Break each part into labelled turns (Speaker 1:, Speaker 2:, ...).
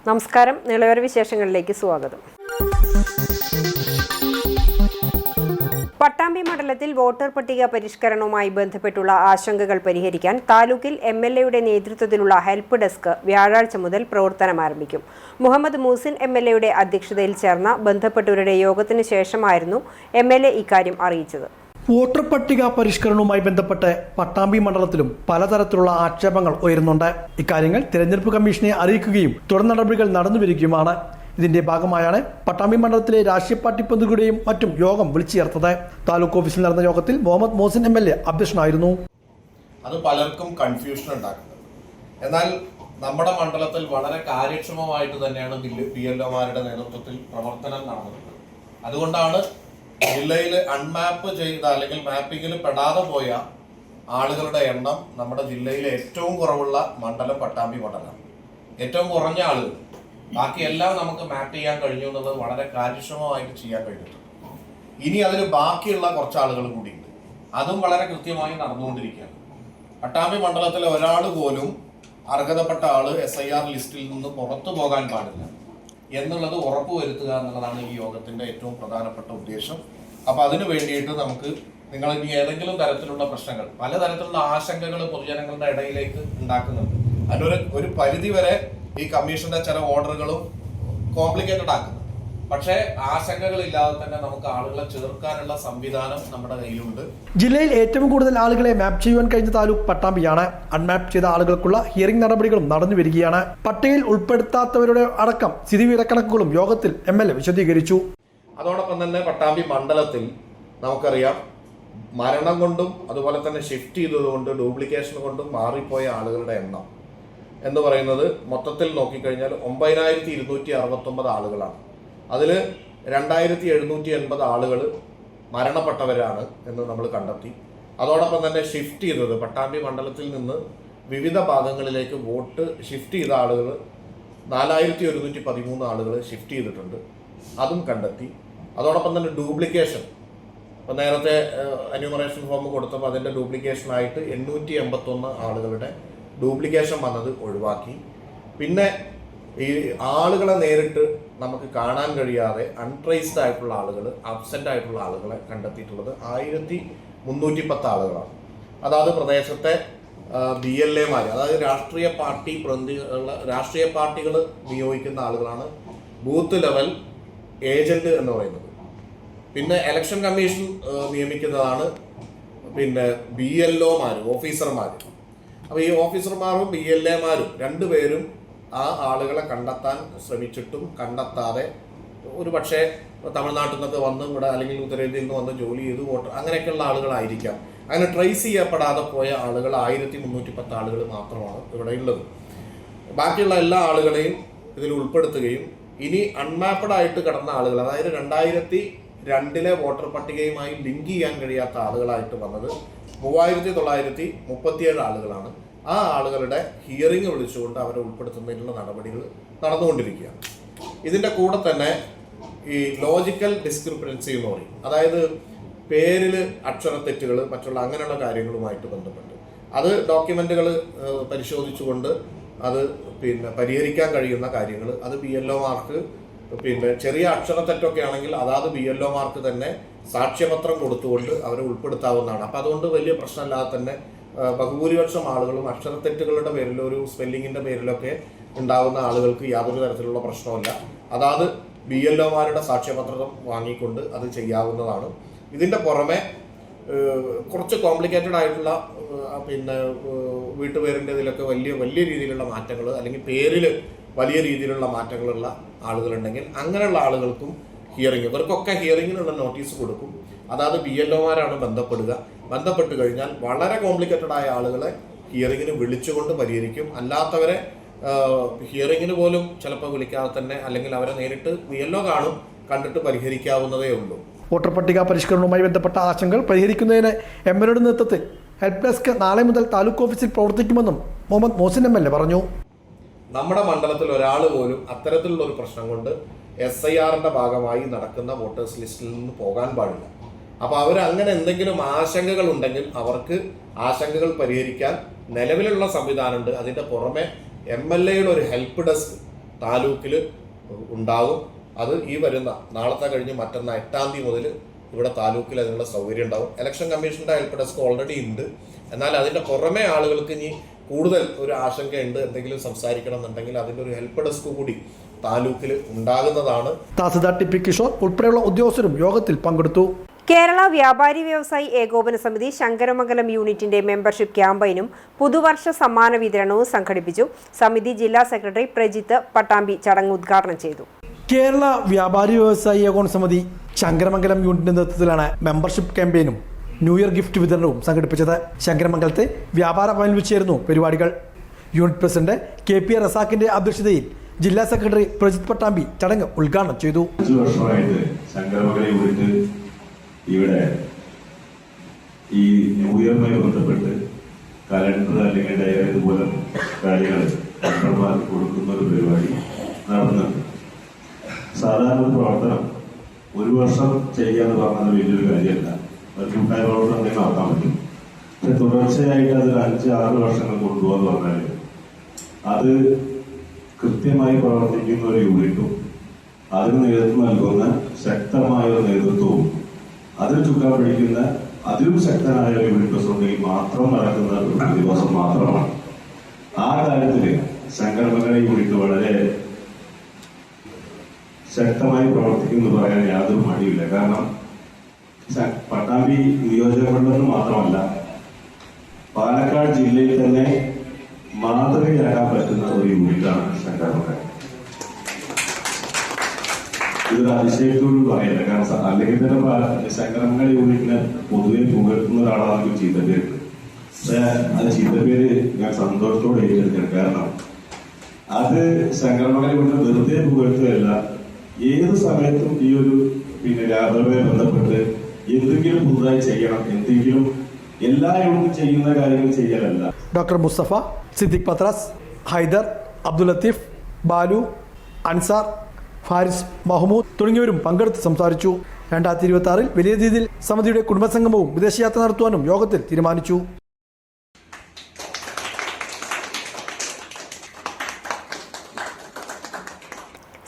Speaker 1: നമസ്കാരം, നിളവര വിശേഷങ്ങളിലേക്ക് സ്വാഗതം. പട്ടാമ്പി മണ്ഡലത്തിൽ വോട്ടർ പട്ടിക പരിഷ്കരണവുമായി ബന്ധപ്പെട്ടുള്ള ആശങ്കകൾ പരിഹരിക്കാൻ താലൂക്കിൽ MLAയുടെ നേതൃത്വത്തിലുള്ള ഹെൽപ്പ് ഡെസ്ക് വ്യാഴാഴ്ച മുതൽ പ്രവർത്തനം ആരംഭിക്കും. മുഹമ്മദ് മൂസിൻ MLAയുടെ അധ്യക്ഷതയിൽ ചേർന്ന ബന്ധപ്പെട്ടവരുടെ യോഗത്തിന് ശേഷമായിരുന്നു MLA ഇക്കാര്യം അറിയിച്ചത്.
Speaker 2: വോട്ടർ പട്ടിക പരിഷ്കരണവുമായി ബന്ധപ്പെട്ട് പട്ടാമ്പി മണ്ഡലത്തിലും പലതരത്തിലുള്ള ആക്ഷേപങ്ങൾ ഉയരുന്നുണ്ട്. ഇക്കാര്യങ്ങൾ തിരഞ്ഞെടുപ്പ് കമ്മീഷനെ അറിയിക്കുകയും തുടർ നടപടികൾ നടന്നുവരികയുമാണ്. ഇതിന്റെ ഭാഗമായാണ് പട്ടാമ്പി മണ്ഡലത്തിലെ രാഷ്ട്രീയ പാർട്ടി പ്രതിനിധികളുടെയും മറ്റും യോഗം വിളിച്ചു ചേർത്തത്. താലൂക്ക് ഓഫീസിൽ നടന്ന യോഗത്തിൽ മുഹമ്മദ് മോസിൻ MLA അധ്യക്ഷനായിരുന്നു.
Speaker 3: അത് പലർക്കും കൺഫ്യൂഷൻ ഉണ്ടാക്കുന്നത്. എന്നാൽ നമ്മുടെ മണ്ഡലത്തിൽ വളരെ കാര്യക്ഷമമായിട്ട് തന്നെയാണ് PLOമാരുടെ നേതൃത്വത്തിൽ പ്രവർത്തനം നടന്നത്. അതുകൊണ്ടാണ് ജില്ലയിൽ അൺമാപ്പ് ചെയ്ത അല്ലെങ്കിൽ മാപ്പിങ്ങിൽ പെടാതെ പോയ ആളുകളുടെ എണ്ണം നമ്മുടെ ജില്ലയിലെ ഏറ്റവും കുറവുള്ള മണ്ഡലം പട്ടാമ്പി മണ്ഡലം. ഏറ്റവും കുറഞ്ഞ ആളുകൾ, ബാക്കിയെല്ലാം നമുക്ക് മാപ്പ് ചെയ്യാൻ കഴിഞ്ഞു എന്നുള്ളത് വളരെ കാര്യക്ഷമമായിട്ട് ചെയ്യാൻ കഴിഞ്ഞിട്ടുണ്ട്. ഇനി അതിന് ബാക്കിയുള്ള കുറച്ച് ആളുകൾ കൂടിയുണ്ട്. അതും വളരെ കൃത്യമായി നടന്നുകൊണ്ടിരിക്കുകയാണ്. പട്ടാമ്പി മണ്ഡലത്തിലെ ഒരാൾ പോലും അർഹതപ്പെട്ട ആള് SIR ലിസ്റ്റിൽ നിന്ന് പുറത്തു പോകാൻ പാടില്ല എന്നുള്ളത് ഉറപ്പുവരുത്തുക എന്നുള്ളതാണ് ഈ യോഗത്തിന്റെ ഏറ്റവും പ്രധാനപ്പെട്ട ഉദ്ദേശം. അപ്പൊ അതിനു വേണ്ടിയിട്ട് നമുക്ക് നിങ്ങൾ ഇനി ഏതെങ്കിലും തരത്തിലുള്ള പ്രശ്നങ്ങൾ, പലതരത്തിലുള്ള ആശങ്കകൾ പൊതുജനങ്ങളുടെ ഇടയിലേക്ക് ഉണ്ടാക്കുന്നുണ്ട്. അതിനൊരു പരിധി വരെ ഈ കമ്മീഷന്റെ ചില ഓർഡറുകളും കോംപ്ലിക്കേറ്റഡ് ആക്കുന്നു. പക്ഷേ ആശങ്കകളില്ലാതെ തന്നെ നമുക്ക് ആളുകളെ ചേർക്കാനുള്ള സംവിധാനം നമ്മുടെ കയ്യിലുണ്ട്.
Speaker 2: ജില്ലയിൽ ഏറ്റവും കൂടുതൽ ആളുകളെ മാപ്പ് ചെയ്യുവാൻ കഴിഞ്ഞ താലൂക്ക് പട്ടാമ്പിയാണ്. അൺമാപ്പ് ചെയ്ത ആളുകൾക്കുള്ള ഹിയറിംഗ് നടപടികളും നടന്നു വരികയാണ്. പട്ടികയിൽ ഉൾപ്പെടുത്താത്തവരുടെ അടക്കം സ്ഥിതിവിവരക്കണക്കുകളും യോഗത്തിൽ MLA വിശദീകരിച്ചു.
Speaker 3: അതോടൊപ്പം തന്നെ പട്ടാമ്പി മണ്ഡലത്തിൽ നമുക്കറിയാം, മരണം കൊണ്ടും അതുപോലെ തന്നെ ഷിഫ്റ്റ് ചെയ്തതുകൊണ്ട് ഡ്യൂപ്ലിക്കേഷൻ കൊണ്ടും മാറിപ്പോയ ആളുകളുടെ എണ്ണം എന്ന് പറയുന്നത് മൊത്തത്തിൽ നോക്കിക്കഴിഞ്ഞാൽ 9269 ആളുകളാണ്. അതിൽ 2780 ആളുകൾ മരണപ്പെട്ടവരാണ് എന്ന് നമ്മൾ കണ്ടെത്തി. അതോടൊപ്പം തന്നെ ഷിഫ്റ്റ് ചെയ്തത് പട്ടാമ്പി മണ്ഡലത്തിൽ നിന്ന് വിവിധ ഭാഗങ്ങളിലേക്ക് വോട്ട് ഷിഫ്റ്റ് ചെയ്ത ആളുകൾ 4113 ആളുകൾ ഷിഫ്റ്റ് ചെയ്തിട്ടുണ്ട്, അതും കണ്ടെത്തി. അതോടൊപ്പം തന്നെ ഡ്യൂപ്ലിക്കേഷൻ, ഇപ്പം നേരത്തെ എന്യൂമറേഷൻ ഫോം കൊടുത്തപ്പോൾ അതിൻ്റെ ഡ്യൂപ്ലിക്കേഷനായിട്ട് 881 ആളുകളുടെ ഡ്യൂപ്ലിക്കേഷൻ വന്നത് ഒഴിവാക്കി. പിന്നെ ഈ ആളുകളെ നേരിട്ട് നമുക്ക് കാണാൻ കഴിയാതെ അൺട്രേസ്ഡ് ആയിട്ടുള്ള ആളുകൾ, അബ്സെൻ്റ് ആയിട്ടുള്ള ആളുകളെ കണ്ടെത്തിയിട്ടുള്ളത് 1310 ആളുകളാണ്. അതായത് പ്രദേശത്തെ BLAമാർ, അതായത് രാഷ്ട്രീയ പാർട്ടികൾ നിയോഗിക്കുന്ന ആളുകളാണ് ബൂത്ത് ലെവൽ ഏജന്റ് എന്ന് പറയുന്നത്. പിന്നെ ഇലക്ഷൻ കമ്മീഷൻ നിയമിക്കുന്നതാണ് പിന്നെ BLOമാർ, ഓഫീസർമാർ. അപ്പോൾ ഈ ഓഫീസർമാരും BLAമാരും രണ്ടുപേരും ആ ആളുകളെ കണ്ടെത്താൻ ശ്രമിച്ചിട്ടും കണ്ടെത്താതെ, ഒരു പക്ഷേ തമിഴ്നാട്ടിൽ നിന്നൊക്കെ വന്ന് ഇവിടെ അല്ലെങ്കിൽ ഉത്തരേന്ത്യയിൽ നിന്ന് വന്ന് ജോലി ചെയ്ത് വോട്ടർ അങ്ങനെയൊക്കെയുള്ള ആളുകളായിരിക്കാം. അങ്ങനെ ട്രേസ് ചെയ്യപ്പെടാതെ പോയ ആളുകൾ 1310 ആളുകൾ മാത്രമാണ് ഇവിടെ ഉള്ളത്. ബാക്കിയുള്ള എല്ലാ ആളുകളെയും ഇതിൽ ഉൾപ്പെടുത്തുകയും ഇനി അൺമാപ്പഡ് ആയിട്ട് കിടന്ന ആളുകൾ, അതായത് 2002 വോട്ടർ പട്ടികയുമായി ലിങ്ക് ചെയ്യാൻ കഴിയാത്ത ആളുകളായിട്ട് വന്നത് 3937 ആളുകളാണ്. ആ ആളുകളുടെ ഹിയറിംഗ് വിളിച്ചുകൊണ്ട് അവരെ ഉൾപ്പെടുത്തുന്നതിനുള്ള നടപടികൾ നടന്നുകൊണ്ടിരിക്കുകയാണ്. ഇതിൻ്റെ കൂടെ തന്നെ ഈ ലോജിക്കൽ ഡിസ്ക്രിപ്പൻസി എന്ന് പറയും, അതായത് പേരിൽ അക്ഷരത്തെറ്റുകൾ മറ്റുള്ള അങ്ങനെയുള്ള കാര്യങ്ങളുമായിട്ട് ബന്ധപ്പെട്ട് അത് ഡോക്യുമെന്റുകൾ പരിശോധിച്ചുകൊണ്ട് അത് പരിഹരിക്കാൻ കഴിയുന്ന കാര്യങ്ങൾ, അത് BLOമാർക്ക് ചെറിയ അക്ഷരത്തെറ്റൊക്കെ ആണെങ്കിൽ അതാത് BLOമാർക്ക് തന്നെ സാക്ഷ്യപത്രം കൊടുത്തുകൊണ്ട് അവരെ ഉൾപ്പെടുത്താവുന്നതാണ്. അപ്പം അതുകൊണ്ട് വലിയ പ്രശ്നമില്ലാതെ തന്നെ ബഹുഭൂരിപക്ഷം ആളുകളും അക്ഷരത്തെറ്റുകളുടെ പേരിലോ ഒരു സ്പെല്ലിങ്ങിന്റെ പേരിലൊക്കെ ഉണ്ടാകുന്ന ആളുകൾക്ക് യാതൊരു തരത്തിലുള്ള പ്രശ്നമില്ല. അതാത് BLOമാരുടെ സാക്ഷ്യപത്രം വാങ്ങിക്കൊണ്ട് അത് ചെയ്യാവുന്നതാണ്. ഇതിന്റെ പുറമെ കുറച്ച് കോംപ്ലിക്കേറ്റഡ് ആയിട്ടുള്ള വീട്ടുപേരിൻ്റെ ഇതിലൊക്കെ വലിയ രീതിയിലുള്ള മാറ്റങ്ങൾ, അല്ലെങ്കിൽ പേരിൽ വലിയ രീതിയിലുള്ള മാറ്റങ്ങളുള്ള ആളുകളുണ്ടെങ്കിൽ അങ്ങനെയുള്ള ആളുകൾക്കും ഹിയറിംഗ്, ഇവർക്കൊക്കെ ഹിയറിങ്ങിനുള്ള നോട്ടീസ് കൊടുക്കും. അതായത് BLOമാരാണ് ബന്ധപ്പെട്ട് കഴിഞ്ഞാൽ വളരെ കോംപ്ലിക്കേറ്റഡ് ആയ ആളുകളെ ഹിയറിങ്ങിന് വിളിച്ചുകൊണ്ട് പരിഹരിക്കും. അല്ലാത്തവരെ ഹിയറിങ്ങിന് പോലും ചിലപ്പോൾ വിളിക്കാതെ തന്നെ, അല്ലെങ്കിൽ അവരെ നേരിട്ട് BLO കാണും, കണ്ടിട്ട് പരിഹരിക്കാവുന്നതേ ഉള്ളൂ.
Speaker 2: വോട്ടർ പട്ടിക പരിഷ്കരണവുമായി ബന്ധപ്പെട്ട ആശങ്കകൾ പരിഹരിക്കുന്നതിന് MLAയുടെ നേതൃത്വത്തിൽ ഹെൽപ്പ് ഡെസ്ക് നാളെ മുതൽ താലൂക്ക് ഓഫീസിൽ പ്രവർത്തിക്കുമെന്നും മുഹമ്മദ് മോസിൻ MLA പറഞ്ഞു.
Speaker 3: നമ്മുടെ മണ്ഡലത്തിൽ ഒരാൾ പോലും അത്തരത്തിലുള്ള ഒരു പ്രശ്നം കൊണ്ട് SIRന്റെ ഭാഗമായി നടക്കുന്ന വോട്ടേഴ്സ് ലിസ്റ്റിൽ നിന്ന് പോകാൻ പാടില്ല. അപ്പോൾ അവർ അങ്ങനെ എന്തെങ്കിലും ആശങ്കകൾ ഉണ്ടെങ്കിൽ അവർക്ക് ആശങ്കകൾ പരിഹരിക്കാൻ നിലവിലുള്ള സംവിധാനമുണ്ട്. അതിൻ്റെ പുറമെ MLAയുടെ ഒരു ഹെൽപ്പ് ഡെസ്ക് താലൂക്കിൽ ഉണ്ടാകും. അത് ഈ വരുന്ന നാളത്തെ കഴിഞ്ഞ് മറ്റന്നാൾ 8-ാം തീയതി മുതൽ ഇവിടെ താലൂക്കിൽ അതിനുള്ള സൗകര്യം ഉണ്ടാവും. ഇലക്ഷൻ കമ്മീഷൻ്റെ ഹെൽപ്പ് ഡെസ്ക് ഓൾറെഡി ഉണ്ട്. എന്നാൽ അതിൻ്റെ പുറമെ ആളുകൾക്ക് ഇനി കൂടുതൽ ഒരു ആശങ്കയുണ്ട്, എന്തെങ്കിലും സംസാരിക്കണം എന്നുണ്ടെങ്കിൽ അതിൻ്റെ ഒരു ഹെൽപ്പ് ഡെസ്ക് കൂടി താലൂക്കിൽ ഉണ്ടാകുന്നതാണ്.
Speaker 2: തഹസിൽദാർ ടി പി കിഷോർ ഉൾപ്പെടെയുള്ള ഉദ്യോഗസ്ഥരും യോഗത്തിൽ പങ്കെടുത്തു.
Speaker 1: കേരള വ്യാപാരി വ്യവസായി ഏകോപന സമിതി ശങ്കരമംഗലം യൂണിറ്റിന്റെ മെമ്പർഷിപ്പ് ക്യാമ്പയിനും പുതുവർഷ സമ്മാന വിതരണവും സംഘടിപ്പിച്ചു. സമിതി ജില്ലാ സെക്രട്ടറി പ്രജിത്ത് പട്ടാമ്പി ചടങ്ങ് ഉദ്ഘാടനം ചെയ്തു.
Speaker 2: കേരള വ്യാപാരി വ്യവസായി ഏകോപന സമിതി ശങ്കരമംഗലം യൂണിറ്റിന്റെ നേതൃത്വത്തിലാണ് മെമ്പർഷിപ്പ് ക്യാമ്പയിനും ന്യൂ ഇയർ ഗിഫ്റ്റ് വിതരണവും സംഘടിപ്പിച്ചത്. ശങ്കരമംഗലത്തെ വ്യാപാര ഭവനിൽ വെച്ചായിരുന്നു പരിപാടികൾ. യൂണിറ്റ് പ്രസിഡന്റ് KP റസാഖിന്റെ അധ്യക്ഷതയിൽ ജില്ലാ സെക്രട്ടറി പ്രജിത്ത് പട്ടാമ്പി ചടങ്ങ് ഉദ്ഘാടനം ചെയ്തു.
Speaker 4: ഇവിടെ ഈ ന്യൂ ഇയറുമായി ബന്ധപ്പെട്ട് കലണ്ടർ അല്ലെങ്കിൽ ഡയറി ഇതുപോലെ കാര്യങ്ങൾ മെമ്പർമാർക്ക് കൊടുക്കുന്ന ഒരു പരിപാടി നടന്നുണ്ട്. സാധാരണ ഒരു പ്രവർത്തനം ഒരു വർഷം ചെയ്യാന്ന് പറഞ്ഞത് വലിയൊരു കാര്യമല്ല, ഒരു കൂട്ടായ പ്രവർത്തനം തന്നെ നടത്താൻ പറ്റും. പക്ഷെ തുടർച്ചയായിട്ട് അത് 5-6 വർഷങ്ങൾ കൊണ്ടുപോകാന്ന് പറഞ്ഞാൽ അത് കൃത്യമായി പ്രവർത്തിക്കുന്ന ഒരു യൂണിറ്റും അതിന് നേതൃത്വം നൽകുന്ന ശക്തമായ ഒരു നേതൃത്വവും അതിൽ ചുക്കാൻ പിടിക്കുന്ന അതിലും ശക്തനായ ഒരു യൂണിറ്റ് പ്രസിഡന്റിൽ മാത്രം നടക്കുന്ന ഒരു പ്രതിഭാസം മാത്രമാണ്. ആ കാര്യത്തില് ശങ്കരമംഗലം യൂണിറ്റ് വളരെ ശക്തമായി പ്രവർത്തിക്കുന്നു പറയാൻ യാതൊരു മടിയില്ല. കാരണം പട്ടാമ്പി നിയോജകമണ്ഡലം മാത്രമല്ല, പാലക്കാട് ജില്ലയിൽ തന്നെ മാതൃകയാക്കാൻ പറ്റുന്ന ഒരു യൂണിറ്റാണ് ശങ്കരമംഗലം. ഇതൊരു അതിശയത്തോട് പറയില്ല. കാരണം അല്ലെങ്കിൽ തന്നെ ശങ്കരമംഗലം യൂണിറ്റിനെ പൊതുവെ പുകഴ്ത്തുന്ന ഒരാളാണെങ്കിൽ ചീത്തപ്പേരുണ്ട്. പക്ഷെ അത് ചീത്തപ്പേര് ഞാൻ സന്തോഷത്തോടെ ഏറ്റെടുക്കണം. കാരണം അത് ശങ്കരമംഗലം യൂണിറ്റിനെ വെറുതെ പുകഴ്ത്തുകയല്ല, ഏത് സമയത്തും ഈ ഒരു വ്യാപാരവുമായി ബന്ധപ്പെട്ട് എന്തെങ്കിലും പുതുതായി ചെയ്യണം, എന്തെങ്കിലും എല്ലാ യൂണിറ്റും ചെയ്യുന്ന കാര്യങ്ങൾ ചെയ്യാനല്ല.
Speaker 2: ഡോക്ടർ മുസ്തഫ, സിദ്ദിഖ് പത്രാസ്, ഹൈദർ, അബ്ദുൽ ലത്തീഫ്, ബാലു, അൻസാർ, ഫാരിസ്, മഹ്മൂദ് തുടങ്ങിയവരും പങ്കെടുത്ത് സംസാരിച്ചു. 2026 വലിയ രീതിയിൽ സമിതിയുടെ കുടുംബസംഗമവും വിദേശയാത്ര നടത്തുവാനും യോഗത്തിൽ തീരുമാനിച്ചു.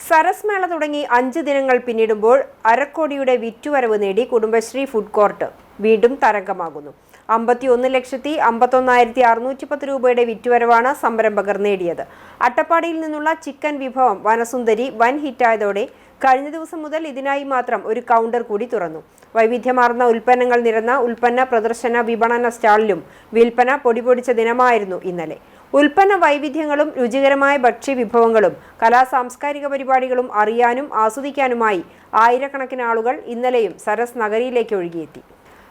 Speaker 1: സരസ് മേള തുടങ്ങി 5 ദിനങ്ങൾ പിന്നിടുമ്പോൾ അരക്കോടിയുടെ വിറ്റുവരവ് നേടി കുടുംബശ്രീ ഫുഡ് കോർട്ട് വീണ്ടും തരംഗമാകുന്നു. 51,51,610 രൂപയുടെ വിറ്റുവരവാണ് സംരംഭകർ നേടിയത്. അട്ടപ്പാടിയിൽ നിന്നുള്ള ചിക്കൻ വിഭവം വനസുന്ദരി വൻ ഹിറ്റായതോടെ കഴിഞ്ഞ ദിവസം മുതൽ ഇതിനായി മാത്രം ഒരു കൗണ്ടർ കൂടി തുറന്നു. വൈവിധ്യമാർന്ന ഉൽപ്പന്നങ്ങൾ നിറഞ്ഞ ഉൽപ്പന്ന പ്രദർശന വിപണന സ്റ്റാളിലും വിൽപ്പന പൊടിപൊടിച്ച ദിനമായിരുന്നു ഇന്നലെ. ഉൽപ്പന്ന വൈവിധ്യങ്ങളും രുചികരമായ ഭക്ഷ്യവിഭവങ്ങളും കലാസാംസ്കാരിക പരിപാടികളും അറിയാനും ആസ്വദിക്കാനുമായി ആയിരക്കണക്കിന് ആളുകൾ ഇന്നലെയും സരസ് നഗരിയിലേക്ക് ഒഴുകിയെത്തി.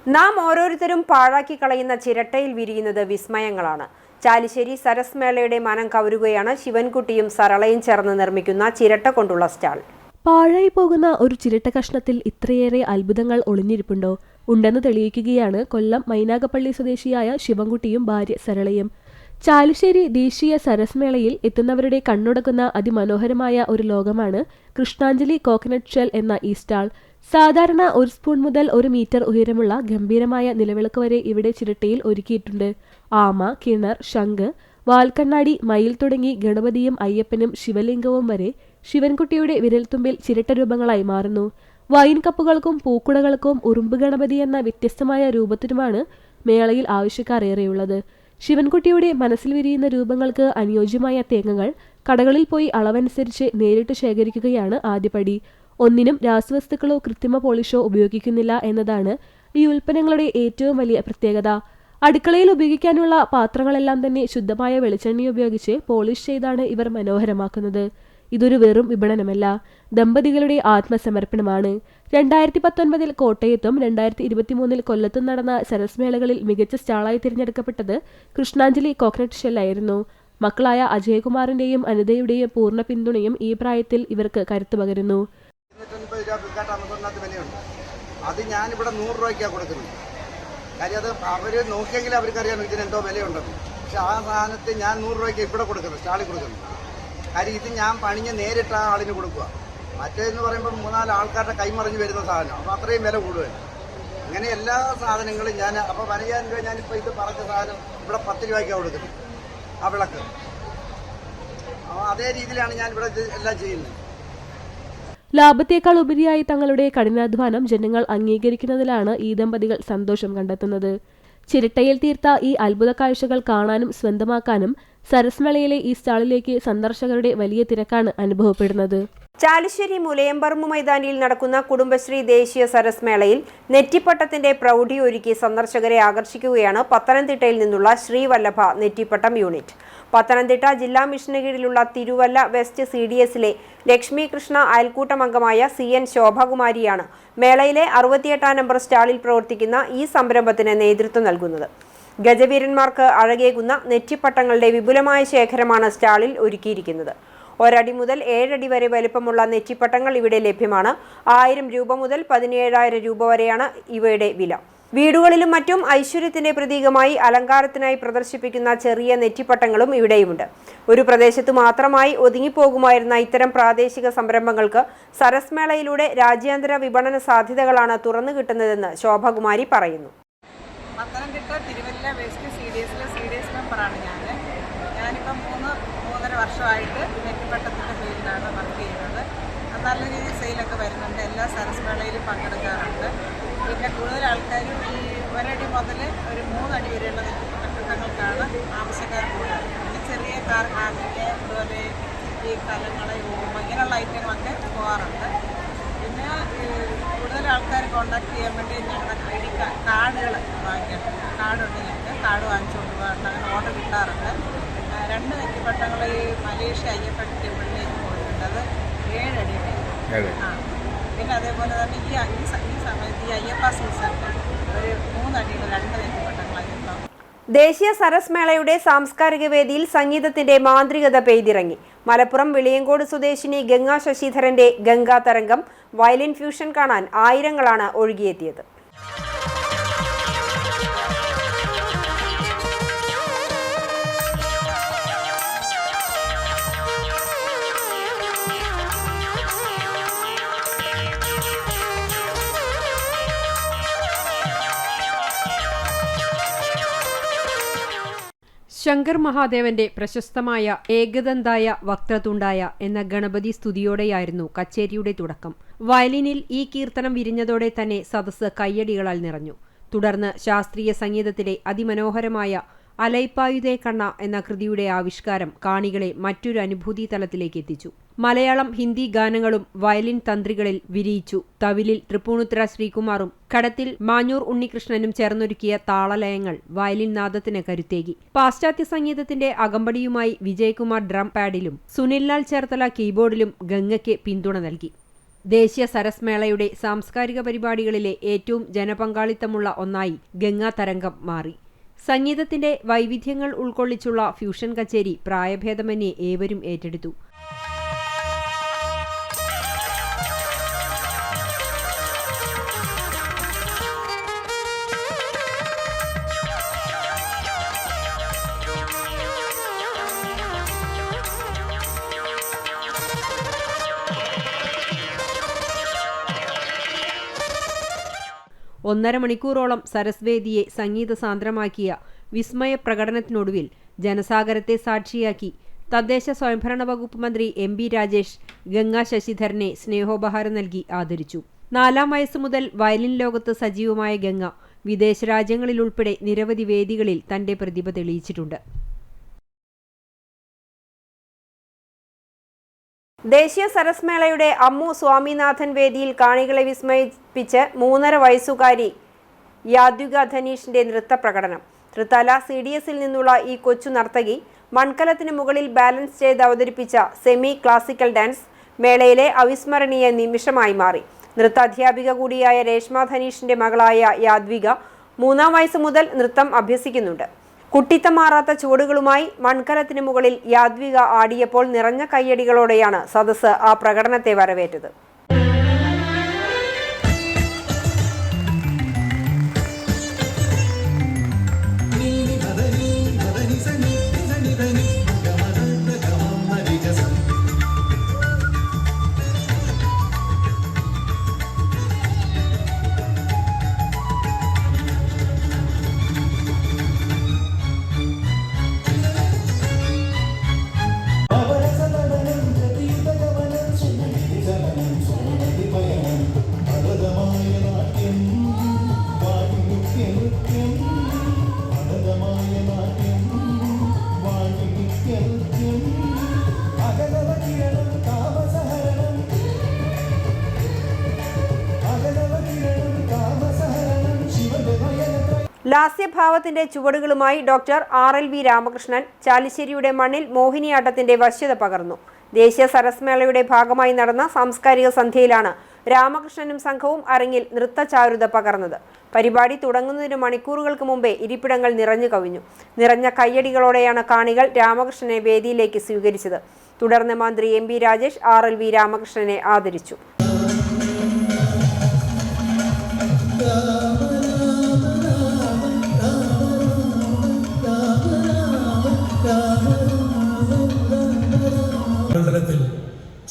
Speaker 1: നാം ഓരോരുത്തരും പാഴാക്കി കളയുന്ന ചിരട്ടയിൽ വിരിയുന്നത് വിസ്മയങ്ങളാണ്. ചാലിശ്ശേരി സരസ് മേളയുടെ മനം കവരുകയാണ് ശിവൻകുട്ടിയും സരളയും ചേർന്ന് നിർമ്മിക്കുന്ന ചിരട്ട കൊണ്ടുള്ള സ്റ്റാൾ.
Speaker 5: പാഴായി പോകുന്ന ഒരു ചിരട്ട കഷ്ണത്തിൽ ഇത്രയേറെ അത്ഭുതങ്ങൾ ഒളിഞ്ഞിരിപ്പുണ്ടോ? ഉണ്ടെന്ന് തെളിയിക്കുകയാണ് കൊല്ലം മൈനാഗപ്പള്ളി സ്വദേശിയായ ശിവൻകുട്ടിയും ഭാര്യ സരളയും. ചാലിശ്ശേരി ദേശീയ സരസ് മേളയിൽ എത്തുന്നവരുടെ കണ്ണുടക്കുന്ന അതിമനോഹരമായ ഒരു ലോകമാണ് കൃഷ്ണാഞ്ജലി കോക്കനട്ട് ഷെൽ എന്ന ഈ സ്റ്റാൾ. സാധാരണ 1 സ്പൂൺ മുതൽ 1 മീറ്റർ ഉയരമുള്ള ഗംഭീരമായ നിലവിളക്ക് വരെ ഇവിടെ ചിരട്ടയിൽ ഒരുക്കിയിട്ടുണ്ട്. ആമ, കിണർ, ശംഖ്, വാൽക്കണ്ണാടി, മയിൽ തുടങ്ങി ഗണപതിയും അയ്യപ്പനും ശിവലിംഗവും വരെ ശിവൻകുട്ടിയുടെ വിരൽത്തുമ്പിൽ ചിരട്ട രൂപങ്ങളായി മാറുന്നു. വൈൻ കപ്പുകൾക്കും പൂക്കുടകൾക്കും ഉറുമ്പ് ഗണപതി എന്ന വ്യത്യസ്തമായ രൂപത്തിനുമാണ് മേളയിൽ ആവശ്യക്കാർ ഏറെയുള്ളത്. ശിവൻകുട്ടിയുടെ മനസ്സിൽ വിരിയുന്ന രൂപങ്ങൾക്ക് അനുയോജ്യമായ തേങ്ങകൾ കടകളിൽ പോയി അളവനുസരിച്ച് നേരിട്ട് ശേഖരിക്കുകയാണ് ആദ്യപടി. ഒന്നിനും രാസവസ്തുക്കളോ കൃത്രിമ പോളിഷോ ഉപയോഗിക്കുന്നില്ല എന്നതാണ് ഈ ഉൽപ്പന്നങ്ങളുടെ ഏറ്റവും വലിയ പ്രത്യേകത. അടുക്കളയിൽ ഉപയോഗിക്കാനുള്ള പാത്രങ്ങളെല്ലാം തന്നെ ശുദ്ധമായ വെളിച്ചെണ്ണ ഉപയോഗിച്ച് പോളിഷ് ചെയ്താണ് ഇവർ മനോഹരമാക്കുന്നത്. ഇതൊരു വെറും വിപണനമല്ല, ദമ്പതികളുടെ ആത്മസമർപ്പണമാണ്. 2019 കോട്ടയത്തും 2023 കൊല്ലത്തും നടന്ന സരസ് മേളകളിൽ മികച്ച സ്റ്റാളായി തിരഞ്ഞെടുക്കപ്പെട്ടത് കൃഷ്ണാഞ്ജലി കോക്കനട്ട് ഷെല്ലായിരുന്നു. മക്കളായ അജയകുമാറിന്റെയും അനിതയുടെയും പൂർണ്ണ പിന്തുണയും ഈ പ്രായത്തിൽ ഇവർക്ക് കരുത്തു പകരുന്നു.
Speaker 6: അത് ഞാനിവിടെ 100 രൂപയ്ക്കാണ് കൊടുക്കുന്നത്. കാര്യം അത് അവർ നോക്കിയെങ്കിൽ അവർക്കറിയാം ഇതിനെന്തോ വിലയുണ്ടെന്ന്. പക്ഷെ ആ സാധനത്തെ ഞാൻ 100 രൂപയ്ക്ക് ഇവിടെ കൊടുക്കുന്നത്, സ്റ്റാളിൽ കൊടുക്കുന്നത്. കാര്യം ഇത് ഞാൻ പണിഞ്ഞ് നേരിട്ട് ആ ആളിന് കൊടുക്കുക. മറ്റേതെന്ന് പറയുമ്പോൾ 3-4 ആൾക്കാരുടെ കൈമറിഞ്ഞ് വരുന്ന സാധനം, അപ്പോൾ അത്രയും വില കൂടുതൽ. അങ്ങനെ എല്ലാ സാധനങ്ങളും ഞാൻ അപ്പോൾ 15,000 രൂപ ഞാനിപ്പോൾ ഇത് പറഞ്ഞ സാധനം ഇവിടെ 10 രൂപയ്ക്കാണ് കൊടുക്കുന്നത്. ആ വിളക്ക് അതേ രീതിയിലാണ് ഞാൻ ഇവിടെ എല്ലാം ചെയ്യുന്നത്.
Speaker 5: ലാഭത്തേക്കാൾ ഉപരിയായി തങ്ങളുടെ കഠിനാധ്വാനം ജനങ്ങൾ അംഗീകരിക്കുന്നതിലാണ് ഈ ദമ്പതികൾ സന്തോഷം കണ്ടെത്തുന്നത്. ചിരട്ടയിൽ തീർത്ത ഈ അത്ഭുത കാഴ്ചകൾ കാണാനും സ്വന്തമാക്കാനും സരസ്മേളയിലെ ഈ സ്റ്റാളിലേക്ക് സന്ദർശകരുടെ വലിയ തിരക്കാണ് അനുഭവപ്പെടുന്നത്.
Speaker 1: ചാലുശ്ശേരി മുലയമ്പറമ്പ് മൈതാനിയിൽ നടക്കുന്ന കുടുംബശ്രീ ദേശീയ സരസ്മേളയിൽ നെറ്റിപ്പട്ടത്തിന്റെ പ്രൗഢി ഒരുക്കി സന്ദർശകരെ ആകർഷിക്കുകയാണ് പത്തനംതിട്ടയിൽ നിന്നുള്ള ശ്രീവല്ലഭ നെറ്റിപ്പട്ടം യൂണിറ്റ്. പത്തനംതിട്ട ജില്ലാ മിഷന് കീഴിലുള്ള തിരുവല്ല വെസ്റ്റ് CDSലെ ലക്ഷ്മി കൃഷ്ണ അയൽക്കൂട്ടം അംഗമായ CN ശോഭകുമാരിയാണ് മേളയിലെ 68 നമ്പർ സ്റ്റാളിൽ പ്രവർത്തിക്കുന്ന ഈ സംരംഭത്തിന് നേതൃത്വം നൽകുന്നത്. ഗജവീരന്മാർക്ക് അഴകേകുന്ന നെറ്റിപ്പട്ടങ്ങളുടെ വിപുലമായ ശേഖരമാണ് സ്റ്റാളിൽ ഒരുക്കിയിരിക്കുന്നത്. 1 അടി മുതൽ 7 അടി വരെ വലുപ്പമുള്ള നെറ്റിപ്പട്ടങ്ങൾ ഇവിടെ ലഭ്യമാണ്. 1000 രൂപ മുതൽ 17,000 രൂപ വരെയാണ് ഇവയുടെ വില. വീടുകളിലും മറ്റും ഐശ്വര്യത്തിന്റെ പ്രതീകമായി അലങ്കാരത്തിനായി പ്രദർശിപ്പിക്കുന്ന ചെറിയ നെറ്റിപ്പട്ടങ്ങളും ഇവിടെയുമുണ്ട്. ഒരു പ്രദേശത്ത് മാത്രമായി ഒതുങ്ങിപ്പോകുമായിരുന്ന ഇത്തരം പ്രാദേശിക സംരംഭങ്ങൾക്ക് സരസ്മേളയിലൂടെ രാജ്യാന്തര വിപണന സാധ്യതകളാണ് തുറന്നു കിട്ടുന്നതെന്ന് ശോഭകുമാരി പറയുന്നു.
Speaker 7: പത്തനംതിട്ട തിരുവല്ല വെസ്റ്റ് CDS മെമ്പറാണ് ഞാനിപ്പം 3.5 വർഷമായിട്ട് നെറ്റിപ്പട്ടത്തിൻ്റെ ഫീൽഡിലാണ് വർക്ക് ചെയ്യുന്നത്. നല്ല രീതിയിൽ സെയിലൊക്കെ വരുന്നുണ്ട്. എല്ലാ സരസ്മേളയിലും പങ്കെടുക്കാറുണ്ട്. പിന്നെ കൂടുതൽ ആൾക്കാരും ഈ 1 അടി മുതൽ ഒരു 3 അടി വരെയുള്ള നെറ്റിപ്പട്ടങ്ങൾക്കാണ് ആവശ്യക്കാർ കൂടുതൽ. പിന്നെ ചെറിയ കാർക്കാമിൻ്റെ അതുപോലെ ഈ കലങ്ങൾ ഇങ്ങനെയുള്ള ഐറ്റങ്ങളൊക്കെ പോകാറുണ്ട്. പിന്നെ കൂടുതൽ ആൾക്കാർ കോൺടാക്ട് ചെയ്യാൻ വേണ്ടി ഞങ്ങളുടെ ID കാർഡുകൾ വാങ്ങിക്കാറുണ്ട്. കാർഡുണ്ട്, ഞങ്ങൾക്ക് കാർഡ് വാങ്ങിച്ചുകൊണ്ട് പോകാറുണ്ട്. അങ്ങനെ ഓർഡർ കിട്ടാറുണ്ട്. 2 നെറ്റിപ്പട്ടങ്ങൾ ഈ മലേഷ്യ അയ്യപ്പൻ ടെമ്പിളിലേക്ക് പോയിട്ടുണ്ട്. അത് 7 അടിയുടെ. പിന്നെ അതേപോലെ തന്നെ ഈ സമയത്ത് ഈ അയ്യപ്പ സീസണിൽ ഒരു 3 അടിയുടെ 2 നെറ്റിപ്പട്ടങ്ങൾ അയ്യപ്പ.
Speaker 1: ദേശീയ സരസ്മേളയുടെ സാംസ്കാരിക വേദിയിൽ സംഗീതത്തിന്റെ മാന്ത്രികത പെയ്തിറങ്ങി. മലപ്പുറം വിളിയങ്കോട് സ്വദേശിനി ഗംഗാ ശശിധരന്റെ ഗംഗാ തരംഗം വയലിൻ ഫ്യൂഷൻ കാണാൻ ആയിരങ്ങളാണ് ഒഴുകിയെത്തിയത്. ശങ്കർ മഹാദേവന്റെ പ്രശസ്തമായ ഏകദന്തായ വക്രതുണ്ടായ എന്ന ഗണപതി സ്തുതിയോടെയായിരുന്നു കച്ചേരിയുടെ തുടക്കം. വയലിനിൽ ഈ കീർത്തനം വിരിഞ്ഞതോടെ തന്നെ സദസ്സ് കയ്യടികളാൽ നിറഞ്ഞു. തുടർന്ന് ശാസ്ത്രീയ സംഗീതത്തിലെ അതിമനോഹരമായ അലൈപ്പായുതേ കണ്ണ എന്ന കൃതിയുടെ ആവിഷ്കാരം കാണികളെ മറ്റൊരു അനുഭൂതി തലത്തിലേക്ക് എത്തിച്ചു. മലയാളം, ഹിന്ദി ഗാനങ്ങളും വയലിൻ തന്ത്രികളിൽ വിരിയിച്ചു. തവിലിൽ തൃപ്പൂണിത്തുറ ശ്രീകുമാറും കടത്തിൽ മാഞ്ഞൂർ ഉണ്ണികൃഷ്ണനും ചേർന്നൊരുക്കിയ താളലയങ്ങൾ വയലിൻ നാദത്തിന് കരുത്തേകി. പാശ്ചാത്യ സംഗീതത്തിന്റെ അകമ്പടിയുമായി വിജയകുമാർ ഡ്രം പാഡിലും സുനിൽലാൽ ചേർത്തല കീബോർഡിലും ഗംഗയ്ക്ക് പിന്തുണ നൽകി. ദേശീയ സരസ്മേളയുടെ സാംസ്കാരിക പരിപാടികളിലെ ഏറ്റവും ജനപങ്കാളിത്തമുള്ള ഒന്നായി ഗംഗാ തരംഗം മാറി. സംഗീതത്തിന്റെ വൈവിധ്യങ്ങൾ ഉൾക്കൊള്ളിച്ചുള്ള ഫ്യൂഷൻ കച്ചേരി പ്രായഭേദമന്യേ ഏവരും ഏറ്റെടുത്തു. ഒന്നര മണിക്കൂറോളം സരസ്വേദിയെ സംഗീത സാന്ദ്രമാക്കിയ വിസ്മയ പ്രകടനത്തിനൊടുവിൽ ജനസാഗരത്തെ സാക്ഷിയാക്കി തദ്ദേശ സ്വയംഭരണ വകുപ്പ് മന്ത്രി MP രാജേഷ് ഗംഗാ ശശിധരനെ സ്നേഹോപഹാരം നൽകി ആദരിച്ചു. 4-ാം വയസ്സ് മുതൽ വയലിൻ ലോകത്ത് സജീവമായ ഗംഗ വിദേശ രാജ്യങ്ങളിലുൾപ്പെടെ നിരവധി വേദികളിൽ തന്റെ പ്രതിഭ തെളിയിച്ചിട്ടുണ്ട്. ദേശീയ സരസ്മേളയുടെ അമ്മു സ്വാമിനാഥൻ വേദിയിൽ കാണികളെ വിസ്മയിപ്പിച്ച് 3.5 വയസ്സുകാരി യാദ്വിക ധനീഷിന്റെ നൃത്ത പ്രകടനം. തൃത്താല CDSൽ നിന്നുള്ള ഈ കൊച്ചു നർത്തകി മൺകലത്തിന് മുകളിൽ ബാലൻസ് ചെയ്ത് അവതരിപ്പിച്ച സെമി ക്ലാസിക്കൽ ഡാൻസ് മേളയിലെ അവിസ്മരണീയ നിമിഷമായി മാറി. നൃത്താധ്യാപിക കൂടിയായ രേഷ്മ ധനീഷിന്റെ മകളായ യാദ്വിക 3-ാം വയസ്സ് മുതൽ നൃത്തം അഭ്യസിക്കുന്നുണ്ട്. കുട്ടിത്തം മാറാത്ത ചുവടുകളുമായി മൺകലത്തിന് മുകളിൽ യാദ്വിക ആടിയപ്പോൾ നിറഞ്ഞ കയ്യടികളോടെയാണ് സദസ്സ് ആ പ്രകടനത്തെ വരവേറ്റത്. ലാസ്യഭാവത്തിന്റെ ചുവടുകളുമായി ഡോക്ടർ RLV രാമകൃഷ്ണൻ ചാലിശ്ശേരിയുടെ മണ്ണിൽ മോഹിനിയാട്ടത്തിന്റെ വശ്യത പകർന്നു. ദേശീയ സരസ്മേളയുടെ ഭാഗമായി നടന്ന സാംസ്കാരിക സന്ധ്യയിലാണ് രാമകൃഷ്ണനും സംഘവും അരങ്ങിൽ നൃത്തചാരുത പകർന്നത്. പരിപാടി തുടങ്ങുന്നതിന് മണിക്കൂറുകൾക്ക് മുമ്പേ ഇരിപ്പിടങ്ങൾ നിറഞ്ഞു കവിഞ്ഞു. നിറഞ്ഞ കയ്യടികളോടെയാണ് കാണികൾ രാമകൃഷ്ണനെ വേദിയിലേക്ക് സ്വീകരിച്ചത്. തുടർന്ന് മന്ത്രി MP രാജേഷ് RLV രാമകൃഷ്ണനെ ആദരിച്ചു.
Speaker 8: മണ്ഡലത്തിൽ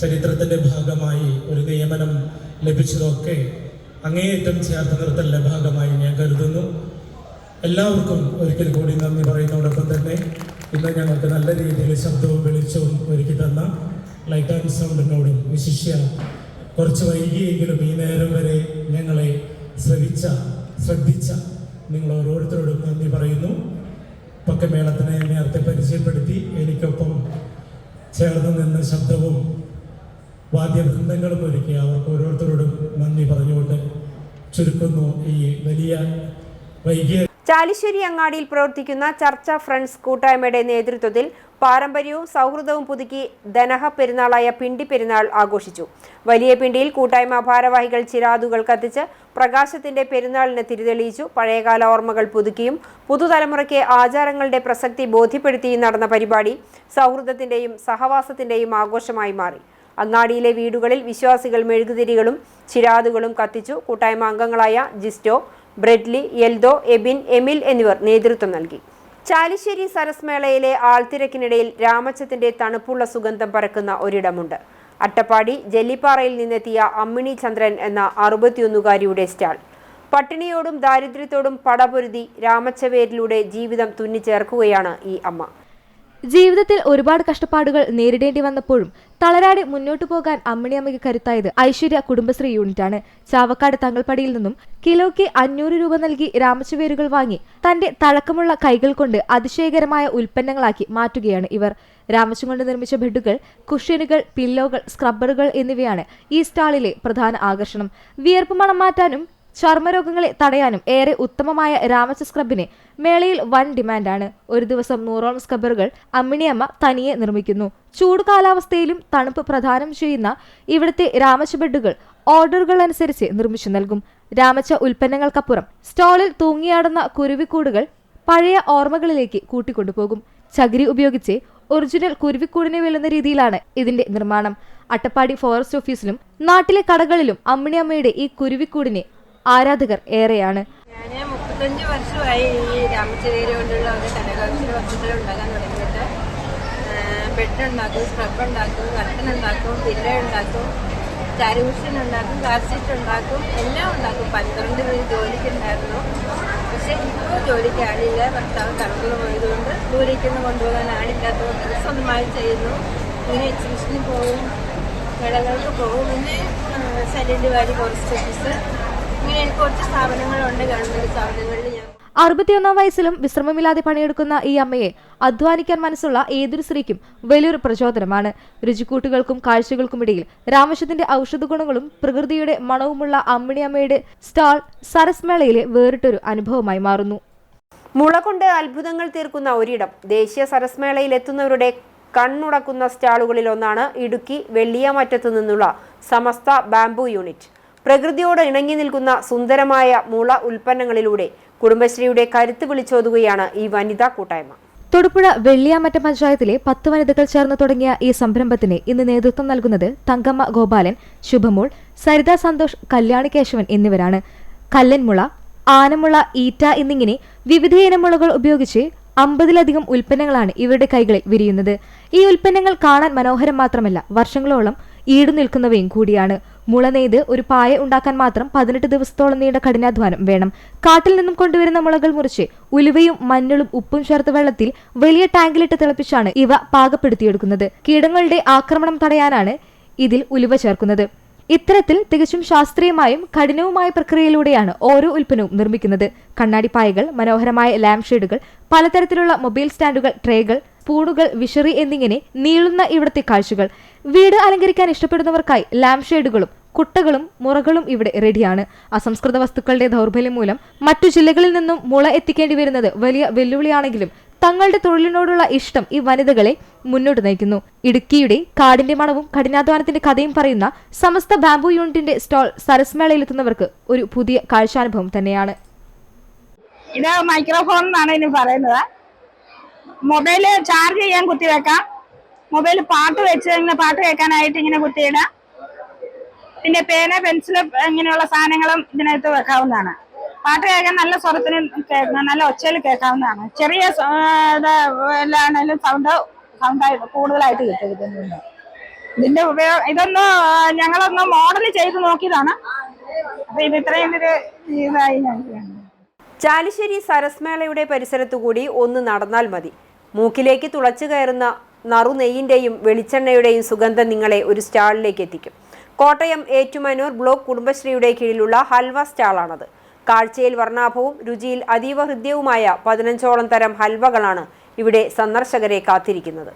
Speaker 8: ചരിത്രത്തിന്റെ ഭാഗമായി ഒരു നിയമനം ലഭിച്ചതൊക്കെ അങ്ങേയറ്റം ചേർത്ത് നിർത്തലിന്റെ ഭാഗമായി ഞാൻ കരുതുന്നു. എല്ലാവർക്കും ഒരിക്കൽ കൂടി നന്ദി പറയുന്നതോടൊപ്പം തന്നെ ഇന്ന് ഞങ്ങൾക്ക് നല്ല രീതിയിൽ ശബ്ദവും വെളിച്ചവും ഒരുക്കി തന്ന ലൈറ്റ് ആൻഡ് സൗണ്ടിനോടും വിശിഷ്യ കുറച്ച് വൈകിയെങ്കിലും ഈ നേരം വരെ ഞങ്ങളെ ശ്രദ്ധിച്ച നിങ്ങൾ ഓരോരുത്തരോടും നന്ദി പറയുന്നു. പക്കമേളത്തിനെ നേരത്തെ പരിചയപ്പെടുത്തി എനിക്കൊപ്പം ചേർന്ന് നിന്ന് ശബ്ദവും വാദ്യവൃന്ദങ്ങളും ഒരുക്കി അവർക്ക് ഓരോരുത്തരോടും നന്ദി പറഞ്ഞുകൊണ്ട് ചുരുക്കുന്നു ഈ വലിയ വൈകിയ.
Speaker 1: ചാലിശ്ശേരി അങ്ങാടിയിൽ പ്രവർത്തിക്കുന്ന ചർച്ച ഫ്രണ്ട്സ് കൂട്ടായ്മയുടെ നേതൃത്വത്തിൽ പാരമ്പര്യവും സൗഹൃദവും പുതുക്കി ദനഹ പെരുന്നാളായ പിണ്ടി പെരുന്നാൾ ആഘോഷിച്ചു. വലിയ പിണ്ടിയിൽ കൂട്ടായ്മ ഭാരവാഹികൾ ചിരാതുകൾ കത്തിച്ച് പ്രകാശത്തിന്റെ പെരുന്നാളിന് തിരിതെളിയിച്ചു. പഴയകാല ഓർമ്മകൾ പുതുക്കിയും പുതുതലമുറയ്ക്ക് ആചാരങ്ങളുടെ പ്രസക്തി ബോധ്യപ്പെടുത്തിയും നടന്ന പരിപാടി സൗഹൃദത്തിന്റെയും സഹവാസത്തിന്റെയും ആഘോഷമായി മാറി. അങ്ങാടിയിലെ വീടുകളിൽ വിശ്വാസികൾ മെഴുകുതിരികളും ചിരാതുകളും കത്തിച്ചു. കൂട്ടായ്മ അംഗങ്ങളായ ജിസ്റ്റോ, ബ്രെഡ്ലി, എൽദോ, എബിൻ, എമിൽ എന്നിവർ നേതൃത്വം നൽകി. ചാലിശ്ശേരി സരസ്മേളയിലെ ആൾത്തിരക്കിനിടയിൽ രാമച്ചത്തിന്റെ തണുപ്പുള്ള സുഗന്ധം പരക്കുന്ന ഒരിടമുണ്ട്. അട്ടപ്പാടി ജല്ലിപ്പാറയിൽ നിന്നെത്തിയ അമ്മിണി ചന്ദ്രൻ എന്ന 61-കാരിയുടെ സ്റ്റാൾ. പട്ടിണിയോടും ദാരിദ്ര്യത്തോടും പടപൊരുതി രാമച്ചവേരിലൂടെ ജീവിതം തുന്നിച്ചേർക്കുകയാണ് ഈ അമ്മ.
Speaker 5: ജീവിതത്തിൽ ഒരുപാട് കഷ്ടപ്പാടുകൾ നേരിടേണ്ടി വന്നപ്പോഴും തളരാതെ മുന്നോട്ടു പോകാൻ അമ്മിണിയമ്മയ്ക്ക് കരുത്തായത് ഐശ്വര്യ കുടുംബശ്രീ യൂണിറ്റാണ്. ചാവക്കാട് തങ്ങൾപ്പടിയിൽ നിന്നും കിലോയ്ക്ക് 500 രൂപ നൽകി രാമച്ചവേരുകൾ വാങ്ങി തന്റെ തഴക്കമുള്ള കൈകൾ കൊണ്ട് അതിശയകരമായ ഉൽപ്പന്നങ്ങളാക്കി മാറ്റുകയാണ് ഇവർ. രാമച്ചം കൊണ്ട് നിർമ്മിച്ച ബെഡുകൾ, കുഷ്യനുകൾ, പില്ലോകൾ, സ്ക്രബ്ബറുകൾ എന്നിവയാണ് ഈ സ്റ്റാളിലെ പ്രധാന ആകർഷണം. വിയർപ്പ് മണം മാറ്റാനും ചർമ്മരോഗങ്ങളെ തടയാനും ഏറെ ഉത്തമമായ രാമച്ച സ്ക്രബിന് മേളയിൽ വൻ ഡിമാൻഡാണ്. ഒരു ദിവസം 100ഓളം സ്ക്രബ്ബറുകൾ അമ്മിണിയമ്മ തനിയെ നിർമ്മിക്കുന്നു. ചൂട് കാലാവസ്ഥയിലും തണുപ്പ് പ്രദാനം ചെയ്യുന്ന ഇവിടുത്തെ രാമച്ച ബെഡുകൾ ഓർഡറുകൾ അനുസരിച്ച് നിർമ്മിച്ചു നൽകും. രാമച്ച ഉൽപ്പന്നങ്ങൾക്കപ്പുറം സ്റ്റാളിൽ തൂങ്ങിയാടുന്ന കുരുവിക്കൂടുകൾ പഴയ ഓർമ്മകളിലേക്ക് കൂട്ടിക്കൊണ്ടുപോകും. ചകിരി ഉപയോഗിച്ച് ഒറിജിനൽ കുരുവിക്കൂടിനെ വെല്ലുന്ന രീതിയിലാണ് ഇതിന്റെ നിർമ്മാണം. അട്ടപ്പാടി ഫോറസ്റ്റ് ഓഫീസിലും നാട്ടിലെ കടകളിലും അമ്മിണിയമ്മയുടെ ഈ കുരുവിക്കൂടിനെ ആരാധകർ ഏറെയാണ്.
Speaker 9: ഞാൻ 35 വർഷമായി ഈ രാമച്ചവേര് കൊണ്ടുള്ള ഒരു കരകൗശല വസ്തുക്കൾ ഉണ്ടാക്കാൻ തുടങ്ങിയിട്ട്. ബെഡ് ഉണ്ടാക്കും, സ്ക്രബ് ഉണ്ടാക്കും, കർട്ടൻ ഉണ്ടാക്കും, പില്ല ഉണ്ടാക്കും, ചാരുകുഷൻ ഉണ്ടാക്കും, കാർസീറ്റ് ഉണ്ടാക്കും, എല്ലാം ഉണ്ടാക്കും. 12 പേര് ജോലിക്കുണ്ടായിരുന്നു. പക്ഷെ ഇപ്പോൾ ജോലിക്ക് ആളില്ല. ഭർത്താവ് കടന്നു പോയതുകൊണ്ട് ദൂരേക്കൊന്നും കൊണ്ടുപോകാൻ ആളില്ലാത്തതുകൊണ്ട് സ്വന്തമായി ചെയ്യുന്നു. ഇങ്ങനെ എക്സിബിഷന് പോകും, കടകൾക്ക് പോകും. പിന്നെ സൈലന്റ് വാലി ഫോറസ്റ്റ് ഓഫീസ്, ഇങ്ങനെ കുറച്ച് സ്ഥാപനങ്ങളുണ്ട്. ഗവൺമെന്റ് സ്ഥാപനങ്ങളിൽ ഞാൻ
Speaker 5: 61 വയസ്സിലും വിശ്രമമില്ലാതെ പണിയെടുക്കുന്ന ഈ അമ്മയെ അധ്വാനിക്കാൻ മനസ്സുള്ള ഏതൊരു സ്ത്രീക്കും വലിയൊരു പ്രചോദനമാണ്. രുചിക്കൂട്ടുകൾക്കും കാഴ്ചകൾക്കുമിടയിൽ രാമച്ചത്തിന്റെ ഔഷധ ഗുണങ്ങളും പ്രകൃതിയുടെ മണവുമുള്ള അമ്മിണിയമ്മയുടെ സ്റ്റാൾ സരസ്മേളയിലെ വേറിട്ടൊരു അനുഭവമായി മാറുന്നു.
Speaker 1: മുള കൊണ്ട് അത്ഭുതങ്ങൾ തീർക്കുന്ന ഒരിടം. ദേശീയ സരസ്മേളയിൽ എത്തുന്നവരുടെ കണ്ണുടക്കുന്ന സ്റ്റാളുകളിൽ ഒന്നാണ് ഇടുക്കി വെള്ളിയാമറ്റത്തു നിന്നുള്ള സമസ്ത ബാംബു യൂണിറ്റ്. പ്രകൃതിയോട് ഇണങ്ങി നിൽക്കുന്ന സുന്ദരമായ മുള ഉൽപ്പന്നങ്ങളിലൂടെ കുടുംബശ്രീയുടെ കരുത്ത് വിളിച്ചോതുകയാണ് ഈ വനിതാ കൂട്ടായ്മ.
Speaker 5: തൊടുപുഴ വെള്ളിയാമറ്റ പഞ്ചായത്തിലെ 10 വനിതകൾ ചേർന്ന് തുടങ്ങിയ ഈ സംരംഭത്തിന് ഇന്ന് നേതൃത്വം നൽകുന്നത് തങ്കമ്മ ഗോപാലൻ, ശുഭമോൾ, സരിത സന്തോഷ്, കല്യാണി കേശവൻ എന്നിവരാണ്. കല്ലൻമുള, ആനമുള, ഈറ്റ എന്നിങ്ങനെ വിവിധയിനം മുളകൾ ഉപയോഗിച്ച് 50ലധികം ഉൽപ്പന്നങ്ങളാണ് ഇവരുടെ കൈകളിൽ വിരിയുന്നത്. ഈ ഉൽപ്പന്നങ്ങൾ കാണാൻ മനോഹരം മാത്രമല്ല, വർഷങ്ങളോളം ഈടു നിൽക്കുന്നവയും കൂടിയാണ്. മുള നെയ്ത് ഒരു പായ ഉണ്ടാക്കാൻ മാത്രം 18 ദിവസത്തോളം നീണ്ട കഠിനാധ്വാനം വേണം. കാട്ടിൽ നിന്നും കൊണ്ടുവരുന്ന മുളകൾ മുറിച്ച് ഉലുവയും മഞ്ഞളും ഉപ്പും ചേർത്ത വെള്ളത്തിൽ വലിയ ടാങ്കിലിട്ട് തിളപ്പിച്ചാണ് ഇവ പാകപ്പെടുത്തിയെടുക്കുന്നത്. കീടങ്ങളുടെ ആക്രമണം തടയാനാണ് ഇതിൽ ഉലുവ ചേർക്കുന്നത്. ഇത്തരത്തിൽ തികച്ചും ശാസ്ത്രീയമായും കഠിനവുമായ പ്രക്രിയയിലൂടെയാണ് ഓരോ ഉൽപ്പന്നവും നിർമ്മിക്കുന്നത്. കണ്ണാടിപ്പായകൾ, മനോഹരമായ ലാമ്പ് ഷെയ്ഡുകൾ, പലതരത്തിലുള്ള മൊബൈൽ സ്റ്റാൻഡുകൾ, ട്രേകൾ, സ്പൂണുകൾ, വിഷറി എന്നിങ്ങനെ നീളുന്ന ഇവിടുത്തെ കാഴ്ചകൾ. വീട് അലങ്കരിക്കാൻ ഇഷ്ടപ്പെടുന്നവർക്കായി ലാമ്പ് ഷെയ്ഡുകളും
Speaker 10: കുട്ടകളും മുറകളും ഇവിടെ റെഡിയാണ്. അസംസ്കൃത വസ്തുക്കളുടെ ദൗർബല്യം മൂലം മറ്റു ജില്ലകളിൽ നിന്നും മുള എത്തിക്കേണ്ടി വരുന്നത് വലിയ വെല്ലുവിളിയാണെങ്കിലും തങ്ങളുടെ തൊഴിലിനോടുള്ള ഇഷ്ടം ഈ വനിതകളെ മുന്നോട്ട് നയിക്കുന്നു. ഇടുക്കിയുടെ കാടിന്റെ മണവും കഠിനാധ്വാനത്തിന്റെ കഥയും പറയുന്ന സമസ്ത ബാംബു യൂണിറ്റിന്റെ സ്റ്റാൾ സരസ്മേളയിലെത്തുന്നവർക്ക് ഒരു പുതിയ കാഴ്ചാനുഭവം തന്നെയാണ്.
Speaker 11: ഇത് മൈക്രോഫോൺ എന്നാണ് ഇതിന് പറയുന്നത്. മൊബൈൽ ചാർജ് ചെയ്യാൻ കുത്തിവെക്കാം. മൊബൈൽ പാട്ട് വെച്ച് ഇങ്ങനെ പാട്ട് കേൾക്കാനായിട്ട് ഇങ്ങനെ കുത്തിയിടാം. പിന്നെ പേന, പെൻസിൽ ഇങ്ങനെയുള്ള സാധനങ്ങളും ഇതിനകത്ത് വെക്കാവുന്നതാണ്. പാട്ട് കേൾക്കാൻ നല്ല സ്വരത്തിന് കേൾക്കാം, നല്ല ഒച്ചയിൽ കേൾക്കാവുന്നതാണ്. ചെറിയ എല്ലാണേലും സൗണ്ടായി കൂടുതലായിട്ട് കിട്ടും. ഇതിന്റെ ഉപയോഗം ഇതൊന്ന് ഞങ്ങളൊന്ന് മോഡൽ ചെയ്ത് നോക്കിയതാണ്. അപ്പൊ ഇത് ഇത്രയും ഇതായി ഞങ്ങൾക്ക്.
Speaker 1: ചാലിശ്ശേരി സരസ്മേളയുടെ പരിസരത്തുകൂടി ഒന്ന് നടന്നാൽ മതി. മൂക്കിലേക്ക് തുളച്ചു കയറുന്ന നറുനെയ്യിന്റെയും വെളിച്ചെണ്ണയുടെയും സുഗന്ധം നിങ്ങളെ ഒരു സ്റ്റാളിലേക്ക് എത്തിക്കും. കോട്ടയം ഏറ്റുമാനൂർ ബ്ലോക്ക് കുടുംബശ്രീയുടെ കീഴിലുള്ള ഹൽവ സ്റ്റാളാണത്. കാഴ്ചയിൽ വർണ്ണാഭവും രുചിയിൽ അതീവ ഹൃദ്യവുമായ 15ഓളം തരം ഹൽവകളാണ് ഇവിടെ സന്ദർശകരെ കാത്തിരിക്കുന്നത്.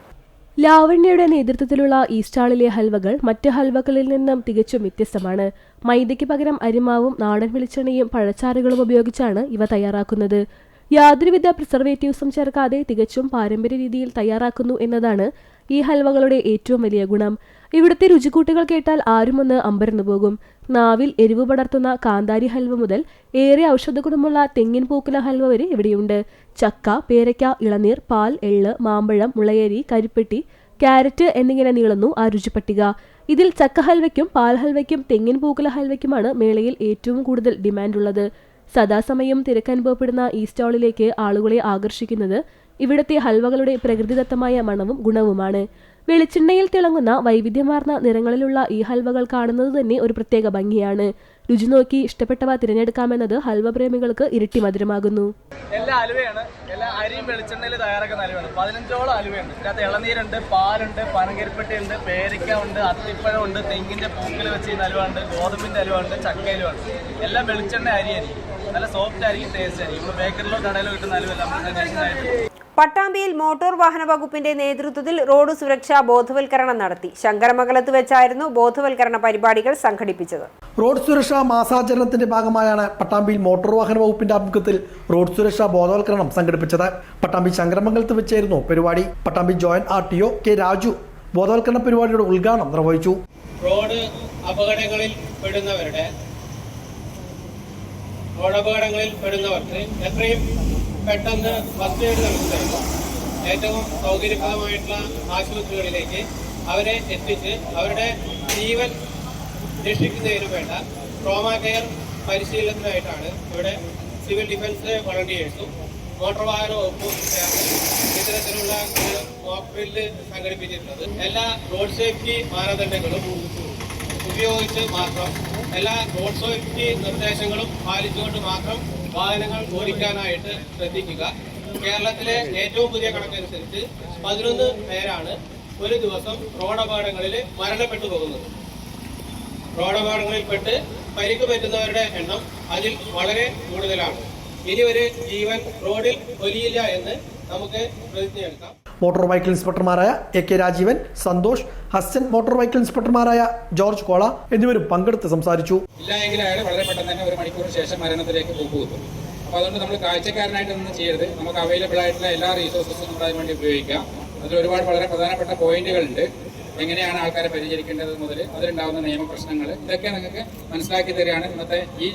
Speaker 5: ലാവണ്യയുടെ നേതൃത്വത്തിലുള്ള ഈ സ്റ്റാളിലെ ഹൽവകൾ മറ്റ് ഹൽവകളിൽ നിന്നും തികച്ചും വ്യത്യസ്തമാണ്. മൈദയ്ക്ക് പകരം അരിമാവും നാടൻ വെളിച്ചെണ്ണയും പഴച്ചാറുകളും ഉപയോഗിച്ചാണ് ഇവ തയ്യാറാക്കുന്നത്. യാതൊരുവിധ പ്രിസർവേറ്റീവ്സും ചേർക്കാതെ തികച്ചും പാരമ്പര്യ രീതിയിൽ തയ്യാറാക്കുന്നു എന്നതാണ് ഈ ഹൽവകളുടെ ഏറ്റവും വലിയ ഗുണം. ഇവിടുത്തെ രുചിക്കൂട്ടുകൾ കേട്ടാൽ ആരുമൊന്ന് അമ്പരന്നു പോകും. നാവിൽ എരിവ് പടർത്തുന്ന കാന്താരി ഹൽവ മുതൽ ഏറെ ഔഷധ ഗുണമുള്ള തെങ്ങിൻ പൂക്കുല ഹൽവ വരെ ഇവിടെയുണ്ട്. ചക്ക, പേരയ്ക്ക, ഇളനീർ, പാൽ, എള്ള്, മാമ്പഴം, മുളയരി, കരിപ്പെട്ടി, ക്യാരറ്റ് എന്നിങ്ങനെ നീളുന്നു ആ രുചിപ്പട്ടിക. ഇതിൽ ചക്ക ഹൽവയ്ക്കും പാൽ ഹൽവയ്ക്കും തെങ്ങിൻ പൂക്കുല ഹൽവയ്ക്കുമാണ് മേളയിൽ ഏറ്റവും കൂടുതൽ ഡിമാൻഡുള്ളത്. സദാസമയം തിരക്കനുഭവപ്പെടുന്ന ഈ സ്റ്റാളിലേക്ക് ആളുകളെ ആകർഷിക്കുന്നത് ഇവിടുത്തെ ഹൽവകളുടെ പ്രകൃതിദത്തമായ മണവും ഗുണവുമാണ്. വെളിച്ചെണ്ണയിൽ തിളങ്ങുന്ന വൈവിധ്യമാർന്ന നിറങ്ങളിലുള്ള ഈ ഹൽവകൾ കാണുന്നത് തന്നെ ഒരു പ്രത്യേക ഭംഗിയാണ്. രുചി നോക്കി ഇഷ്ടപ്പെട്ടവ തിരഞ്ഞെടുക്കാമെന്നത് ഹൽവ പ്രേമികൾക്ക് ഇരട്ടി മധുരമാകുന്നു.
Speaker 12: എല്ലാ അലുവയാണ്, എല്ലാ അരിയും വെളിച്ചെണ്ണയിൽ തയ്യാറാക്കുന്ന അലുവയാണ്. 15ഓളം അലുവയുണ്ട്. ഇതിനകത്ത് ഇളനീരുണ്ട്, പാലുണ്ട്, പനങ്കരിപ്പെട്ടിയുണ്ട്, പേരയ്ക്ക ഉണ്ട്, അത്തിപ്പഴം ഉണ്ട്, തെങ്ങിന്റെ പൂക്കിൽ വെച്ച് ചെയ്യുന്ന അലുവ ഉണ്ട്, ഗോതമ്പിന്റെ അലുവ ഉണ്ട്, ചക്കയിലും ഉണ്ട്. എല്ലാം വെളിച്ചെണ്ണ അരിയായിരിക്കും. നല്ല സോഫ്റ്റ് ആയിരിക്കും, ടേസ്റ്റ് ആയിരിക്കും. ഇപ്പോൾ ബേക്കറിലോ കടയിലോ കിട്ടുന്ന അലുവെല്ലാം.
Speaker 1: പട്ടാമ്പിയിൽ മോട്ടോർ വാഹന വകുപ്പിന്റെ നേതൃത്വത്തിൽ റോഡ് സുരക്ഷാ ബോധവൽക്കരണം നടത്തി. ശങ്കരമംഗലത്ത് വെച്ചായിരുന്നു ബോധവൽക്കരണ പരിപാടികൾ സംഘടിപ്പിച്ചത്.
Speaker 2: റോഡ് സുരക്ഷാ മാസാചരണത്തിന്റെ ഭാഗമായാണ് പട്ടാമ്പിയിൽ മോട്ടോർ വാഹന വകുപ്പിന്റെ ആഭിമുഖ്യത്തിൽ റോഡ് സുരക്ഷാ ബോധവൽക്കരണം സംഘടിപ്പിച്ചത്. പട്ടാമ്പി ശങ്കരമംഗലത്ത് വെച്ചായിരുന്നു പരിപാടി. Pattambi joint RTO K Raju ബോധവൽക്കരണ പരിപാടിയുടെ ഉദ്ഘാടനം നിർവഹിച്ചു.
Speaker 13: റോഡ് അപകടങ്ങളിൽ പെടുന്നവർക്ക് എത്രയും പെട്ടെന്ന് ഫസ്റ്റ് എയ്ഡ് നൽകുന്നതിന് ഏറ്റവും സൗകര്യപ്രദമായിട്ടുള്ള ആശുപത്രികളിലേക്ക് അവരെ എത്തിച്ച് അവരുടെ ജീവൻ രക്ഷിക്കുന്നതിന് വേണ്ട ട്രോമ കെയർ പരിശീലനത്തിനായിട്ടാണ് ഇവിടെ സിവിൽ ഡിഫൻസ് വളണ്ടിയേഴ്സും മോട്ടോർ വാഹന വകുപ്പും ചേർന്ന് ഇത്തരത്തിലുള്ള മോക്ക് ഡ്രില്ല് സംഘടിപ്പിച്ചിട്ടുള്ളത്. എല്ലാ റോഡ് സേഫ്റ്റി മാനദണ്ഡങ്ങളും ഉപയോഗിച്ച് മാത്രം, എല്ലാ റോഡ് സേഫ്റ്റി നിർദ്ദേശങ്ങളും പാലിച്ചുകൊണ്ട് മാത്രം വാഹനങ്ങൾ ഓടിക്കാനായിട്ട് ശ്രദ്ധിക്കുക. കേരളത്തിലെ ഏറ്റവും പുതിയ കണക്കനുസരിച്ച് 11 പേരാണ് ഒരു ദിവസം റോഡപകടങ്ങളിൽ മരണപ്പെട്ടു പോകുന്നത്. റോഡപകടങ്ങളിൽപ്പെട്ട് പരിക്ക് പറ്റുന്നവരുടെ എണ്ണം അതിൽ വളരെ കൂടുതലാണ്. ഇനി ഒരു ജീവൻ റോഡിൽ ഒലിയില്ല എന്ന് നമുക്ക് പ്രതിജ്ഞയെടുക്കാം.
Speaker 2: മോട്ടോർ വെഹിക്കിൾ ഇൻസ്പെക്ടർമാരായ AK Rajeevan, Santhosh, Hasan, motor vehicle ഇൻസ്പെക്ടർമാരായ ജോർജ് കോള എന്നിവരും പങ്കെടുത്ത് സംസാരിച്ചു.
Speaker 14: ഇല്ല എങ്കിൽ അയാൾ വളരെ പെട്ടെന്ന് തന്നെ 1 മണിക്കൂറിന് ശേഷം മരണത്തിലേക്ക് പോകും. അപ്പോൾ അതുകൊണ്ട് നമ്മൾ കാഴ്ചക്കാരനായിട്ടൊന്നും ചെയ്യരുത്. നമുക്ക് അവൈലബിൾ ആയിട്ടുള്ള എല്ലാ റിസോഴ്സസും നമ്മൾ അതിന് വേണ്ടി ഉപയോഗിക്കാം. അതിൽ ഒരുപാട് വളരെ പ്രധാനപ്പെട്ട പോയിന്റുകളുണ്ട്. എങ്ങനെയാണ് ആൾക്കാരെ പരിചരിക്കേണ്ടത് മുതൽ അതിലുണ്ടാകുന്ന നിയമപ്രശ്നങ്ങൾ ഇതൊക്കെ നിങ്ങൾക്ക് മനസ്സിലാക്കി തരികയാണ് ഇന്നത്തെ ഈ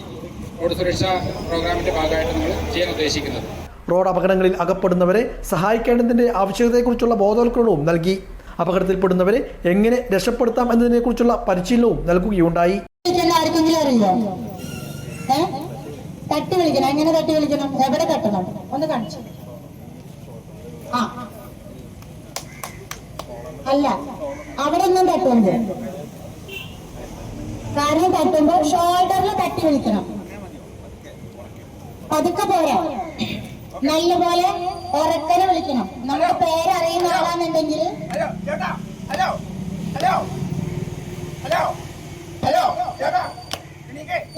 Speaker 14: റോഡ് സുരക്ഷാ പ്രോഗ്രാമിന്റെ ഭാഗമായിട്ട് നമ്മൾ ചെയ്യാൻ ഉദ്ദേശിക്കുന്നത്.
Speaker 2: റോഡ് അപകടങ്ങളിൽ അകപ്പെടുന്നവരെ സഹായിക്കേണ്ടതിന്റെ ആവശ്യകതയെക്കുറിച്ചുള്ള ബോധവൽക്കരണവും നൽകി. അപകടത്തിൽപ്പെടുന്നവരെ എങ്ങനെ രക്ഷപ്പെടുത്താം എന്നതിനെക്കുറിച്ചുള്ള പരിശീലനവും നൽകുകയുണ്ടായി.
Speaker 15: തട്ടി വിളിക്കണം. എങ്ങനെ തട്ടി വിളിക്കണം? എവിടെ തട്ടണം? ഒന്ന് കാണിച്ചു. അല്ല, അവിടെ ഒന്നും തട്ടുന്നത്. കാരണം തട്ടുമ്പോ ഷോൾഡറിൽ തട്ടി വിളിക്കണം. പതുക്കെ പോരാ, നല്ലപോലെ ഉറക്കനെ വിളിക്കണം. നമ്മുടെ പേരറിയുന്ന ആളാണെന്നുണ്ടെങ്കിൽ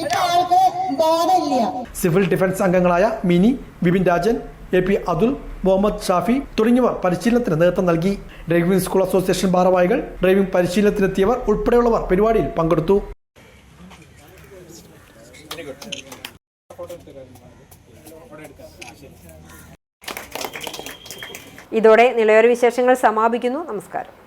Speaker 15: ഇപ്പൊ ആൾക്ക് ബോധമില്ല.
Speaker 2: സിവിൽ ഡിഫൻസ് അംഗങ്ങളായ മിനി, ബിപിൻ രാജൻ, AP അതുൽ, മുഹമ്മദ് ഷാഫി തുടങ്ങിയവർ പരിശീലനത്തിന് നേതൃത്വം നൽകി. ഡ്രൈവിംഗ് സ്കൂൾ അസോസിയേഷൻ ഭാരവാഹികൾ, ഡ്രൈവിംഗ് പരിശീലനത്തിനെത്തിയവർ ഉൾപ്പെടെയുള്ളവർ പരിപാടിയിൽ പങ്കെടുത്തു.
Speaker 1: ഇതോടെ നിളയോര വിശേഷങ്ങൾ സമാപിക്കുന്നു. നമസ്കാരം.